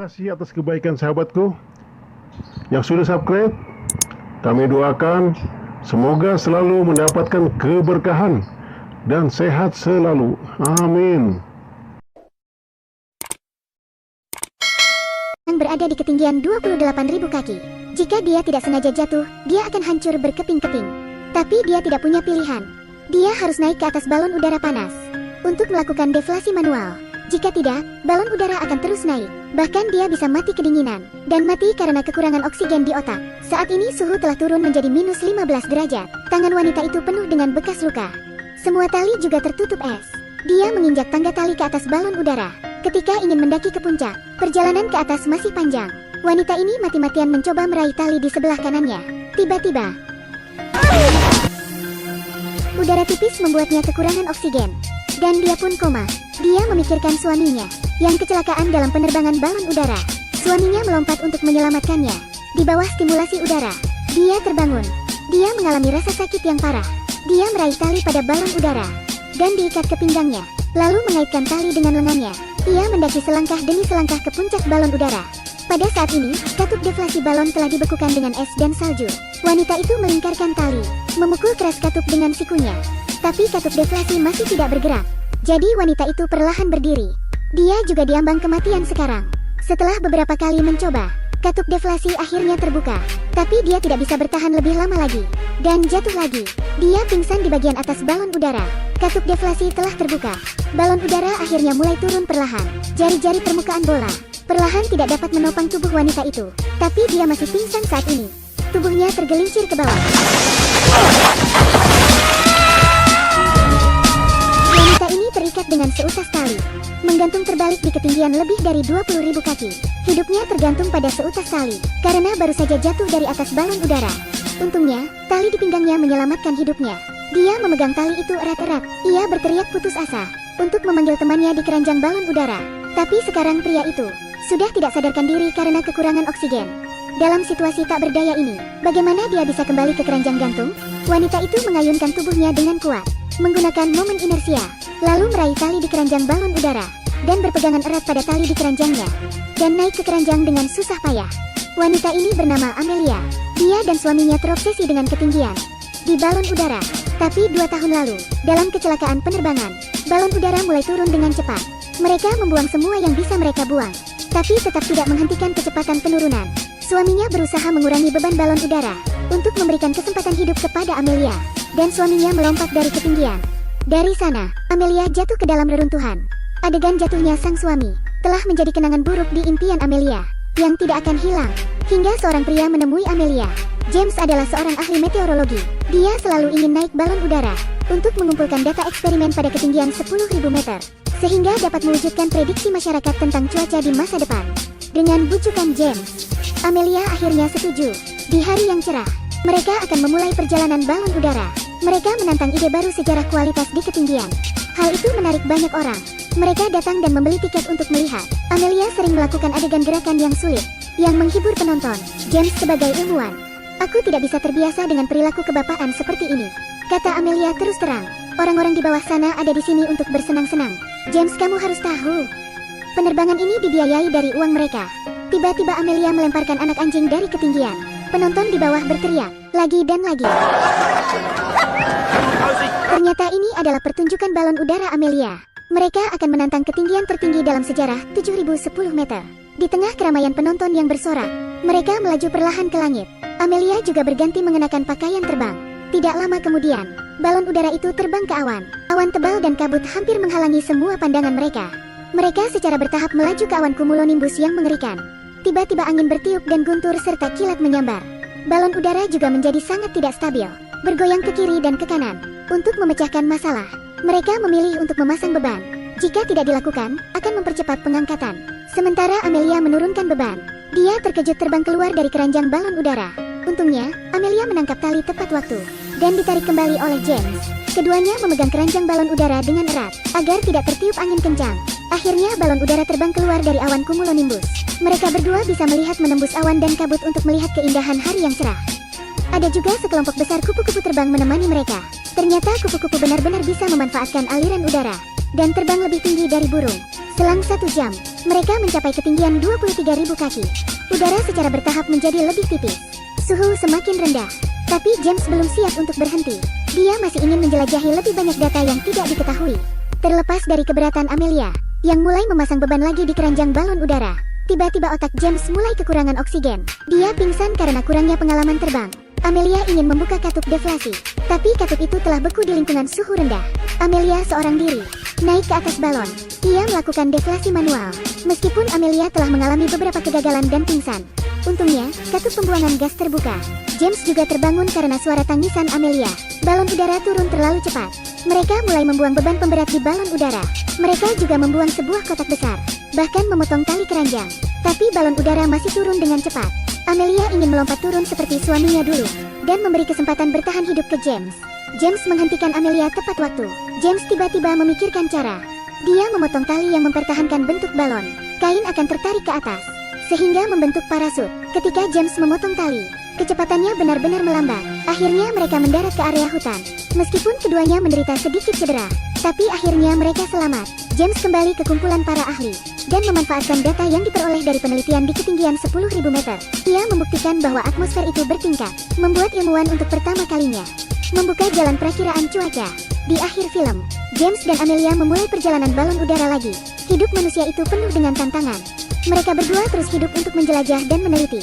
Terima kasih atas kebaikan sahabatku yang sudah subscribe. Kami doakan semoga selalu mendapatkan keberkahan dan sehat selalu. Amin. Yang berada di ketinggian 28.000 kaki. Jika dia tidak sengaja jatuh, dia akan hancur berkeping-keping. Tapi dia tidak punya pilihan. Dia harus naik ke atas balon udara panas untuk melakukan deflasi manual. Jika tidak, balon udara akan terus naik. Bahkan dia bisa mati kedinginan dan mati karena kekurangan oksigen di otak. Saat ini suhu telah turun menjadi minus 15 derajat. Tangan wanita itu penuh dengan bekas luka. Semua tali juga tertutup es. Dia menginjak tangga tali ke atas balon udara. Ketika ingin mendaki ke puncak, perjalanan ke atas masih panjang. Wanita ini mati-matian mencoba meraih tali di sebelah kanannya. Tiba-tiba, udara tipis membuatnya kekurangan oksigen. Dan dia pun koma. Dia memikirkan suaminya yang kecelakaan dalam penerbangan balon udara. Suaminya melompat untuk menyelamatkannya. Di bawah stimulasi udara, dia terbangun. Dia mengalami rasa sakit yang parah. Dia meraih tali pada balon udara dan diikat ke pinggangnya, lalu mengaitkan tali dengan lengannya. Ia mendaki selangkah demi selangkah ke puncak balon udara. Pada saat ini, katup deflasi balon telah dibekukan dengan es dan salju. Wanita itu melingkarkan tali, memukul keras katup dengan sikunya. Tapi katup deflasi masih tidak bergerak. Jadi wanita itu perlahan berdiri. Dia juga diambang kematian sekarang. Setelah beberapa kali mencoba, katup deflasi akhirnya terbuka. Tapi dia tidak bisa bertahan lebih lama lagi. Dan jatuh lagi. Dia pingsan di bagian atas balon udara. Katup deflasi telah terbuka. Balon udara akhirnya mulai turun perlahan. Jari-jari permukaan bola perlahan tidak dapat menopang tubuh wanita itu. Tapi dia masih pingsan saat ini. Tubuhnya tergelincir ke bawah. Wanita ini terikat dengan seutas tali, menggantung terbalik di ketinggian lebih dari 20.000 kaki. Hidupnya tergantung pada seutas tali, karena baru saja jatuh dari atas balon udara. Untungnya, tali di pinggangnya menyelamatkan hidupnya. Dia memegang tali itu erat-erat. Ia berteriak putus asa untuk memanggil temannya di keranjang balon udara. Tapi sekarang pria itu sudah tidak sadarkan diri karena kekurangan oksigen. Dalam situasi tak berdaya ini, bagaimana dia bisa kembali ke keranjang gantung? Wanita itu mengayunkan tubuhnya dengan kuat, menggunakan momen inersia, lalu meraih tali di keranjang balon udara, dan berpegangan erat pada tali di keranjangnya, dan naik ke keranjang dengan susah payah. Wanita ini bernama Amelia. Dia dan suaminya terobsesi dengan ketinggian di balon udara. Tapi 2 tahun lalu, dalam kecelakaan penerbangan, balon udara mulai turun dengan cepat. Mereka membuang semua yang bisa mereka buang, tapi tetap tidak menghentikan kecepatan penurunan. Suaminya berusaha mengurangi beban balon udara untuk memberikan kesempatan hidup kepada Amelia, dan suaminya melompat dari ketinggian. Dari sana, Amelia jatuh ke dalam reruntuhan. Adegan jatuhnya sang suami telah menjadi kenangan buruk di impian Amelia yang tidak akan hilang, hingga seorang pria menemui Amelia. James adalah seorang ahli meteorologi. Dia selalu ingin naik balon udara untuk mengumpulkan data eksperimen pada ketinggian 10.000 meter, sehingga dapat mewujudkan prediksi masyarakat tentang cuaca di masa depan. Dengan bujukan James, Amelia akhirnya setuju. Di hari yang cerah, mereka akan memulai perjalanan balon udara. Mereka menantang ide baru sejarah kualitas di ketinggian. Hal itu menarik banyak orang. Mereka datang dan membeli tiket untuk melihat. Amelia sering melakukan adegan gerakan yang sulit, yang menghibur penonton. James sebagai ilmuwan, "Aku tidak bisa terbiasa dengan perilaku kebapaan seperti ini," kata Amelia terus terang. "Orang-orang di bawah sana ada di sini untuk bersenang-senang. James, kamu harus tahu, penerbangan ini dibiayai dari uang mereka." Tiba-tiba Amelia melemparkan anak anjing dari ketinggian. Penonton di bawah berteriak, lagi dan lagi. Ternyata ini adalah pertunjukan balon udara Amelia. Mereka akan menantang ketinggian tertinggi dalam sejarah, 7.010 meter. Di tengah keramaian penonton yang bersorak, mereka melaju perlahan ke langit. Amelia juga berganti mengenakan pakaian terbang. Tidak lama kemudian, balon udara itu terbang ke awan. Awan tebal dan kabut hampir menghalangi semua pandangan mereka. Mereka secara bertahap melaju ke awan cumulonimbus yang mengerikan. Tiba-tiba angin bertiup dan guntur serta kilat menyambar. Balon udara juga menjadi sangat tidak stabil, bergoyang ke kiri dan ke kanan. Untuk memecahkan masalah, mereka memilih untuk memasang beban. Jika tidak dilakukan, akan mempercepat pengangkatan. Sementara Amelia menurunkan beban, dia terkejut terbang keluar dari keranjang balon udara. Untungnya, Amelia menangkap tali tepat waktu dan ditarik kembali oleh James. Keduanya memegang keranjang balon udara dengan erat agar tidak tertiup angin kencang. Akhirnya balon udara terbang keluar dari awan cumulonimbus. Mereka berdua bisa melihat menembus awan dan kabut untuk melihat keindahan hari yang cerah. Ada juga sekelompok besar kupu-kupu terbang menemani mereka. Ternyata kupu-kupu benar-benar bisa memanfaatkan aliran udara dan terbang lebih tinggi dari burung. Selang 1 jam, mereka mencapai ketinggian 23.000 kaki. Udara secara bertahap menjadi lebih tipis. Suhu semakin rendah. Tapi James belum siap untuk berhenti. Dia masih ingin menjelajahi lebih banyak data yang tidak diketahui. Terlepas dari keberatan Amelia, yang mulai memasang beban lagi di keranjang balon udara, tiba-tiba otak James mulai kekurangan oksigen. Dia pingsan karena kurangnya pengalaman terbang. Amelia ingin membuka katup deflasi, tapi katup itu telah beku di lingkungan suhu rendah. Amelia seorang diri naik ke atas balon. Ia melakukan deflasi manual. Meskipun Amelia telah mengalami beberapa kegagalan dan pingsan, untungnya katup pembuangan gas terbuka. James juga terbangun karena suara tangisan Amelia. Balon udara turun terlalu cepat. Mereka mulai membuang beban pemberat di balon udara. Mereka juga membuang sebuah kotak besar, bahkan memotong tali keranjang. Tapi balon udara masih turun dengan cepat. Amelia ingin melompat turun seperti suaminya dulu, dan memberi kesempatan bertahan hidup ke James. James menghentikan Amelia tepat waktu. James tiba-tiba memikirkan cara. Dia memotong tali yang mempertahankan bentuk balon. Kain akan tertarik ke atas, sehingga membentuk parasut. Ketika James memotong tali, kecepatannya benar-benar melambat. Akhirnya mereka mendarat ke area hutan. Meskipun keduanya menderita sedikit cedera, tapi akhirnya mereka selamat. James kembali ke kumpulan para ahli, dan memanfaatkan data yang diperoleh dari penelitian di ketinggian 10.000 meter. Ia membuktikan bahwa atmosfer itu bertingkat, membuat ilmuwan untuk pertama kalinya membuka jalan perakiraan cuaca. Di akhir film, James dan Amelia memulai perjalanan balon udara lagi. Hidup manusia itu penuh dengan tantangan. Mereka berdua terus hidup untuk menjelajah dan meneliti.